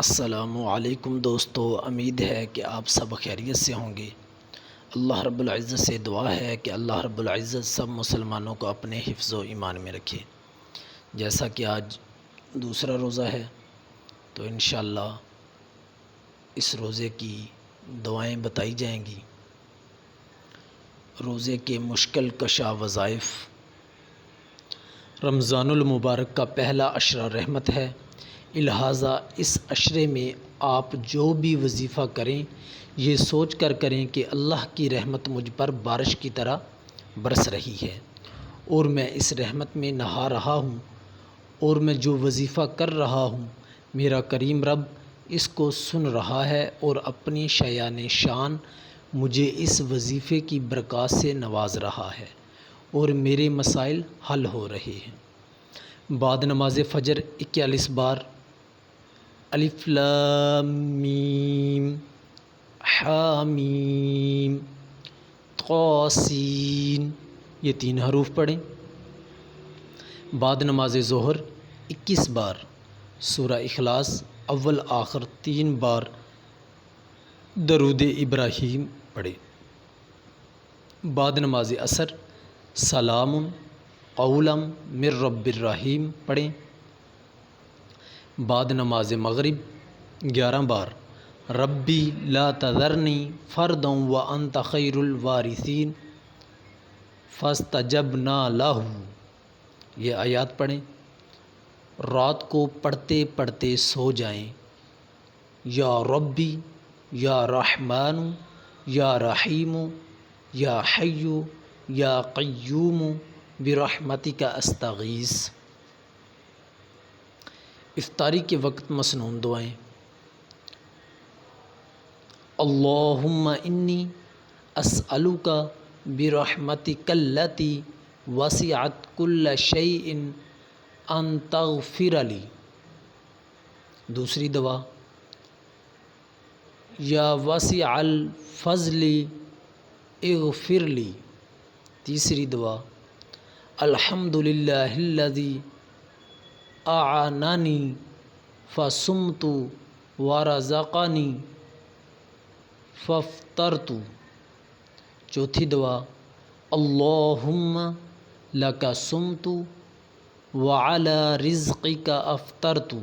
السلام علیکم دوستو، امید ہے کہ آپ سب خیریت سے ہوں گے۔ اللہ رب العزت سے دعا ہے کہ اللہ رب العزت سب مسلمانوں کو اپنے حفظ و ایمان میں رکھے۔ جیسا کہ آج دوسرا روزہ ہے تو انشاءاللہ اس روزے کی دعائیں بتائی جائیں گی۔ روزے کے مشکل کشا وظائف۔ رمضان المبارک کا پہلا عشرہ رحمت ہے، لہٰذا اس عشرے میں آپ جو بھی وظیفہ کریں یہ سوچ کر کریں کہ اللہ کی رحمت مجھ پر بارش کی طرح برس رہی ہے اور میں اس رحمت میں نہا رہا ہوں، اور میں جو وظیفہ کر رہا ہوں میرا کریم رب اس کو سن رہا ہے اور اپنی شایان شان مجھے اس وظیفے کی برکات سے نواز رہا ہے اور میرے مسائل حل ہو رہے ہیں۔ بعد نماز فجر 41 بار الف لام میم حامیم طاسین یہ 3 حروف پڑھیں۔ بعد نماز ظہر 21 بار سورہ اخلاص اول آخر 3 بار درود ابراہیم پڑھیں۔ بعد نماز عصر سلام قولا من رب الرحیم پڑھیں۔ بعد نماز مغرب 11 بار ربی لا تذرنی فردا وانت خیر الوارثین فاستجبنا لہ یہ آیات پڑھیں۔ رات کو پڑھتے پڑھتے سو جائیں۔ یا ربی یا رحمان یا رحیم یا حی یا قیوم برحمتک استغیث۔ افطاری کے وقت مسنون دعائیں۔ اللہم انی اسألک برحمتک التی وسعت کل شیء ان تغفر لی۔ دوسری دعا یا واسع الفضل اغفر لی۔ تیسری دعا الحمدللہ الذی اعاننی فصمت ورزقنی فافطرت۔ چوتھی دعا اللہم لک صمت وعلی رزقک افطرت۔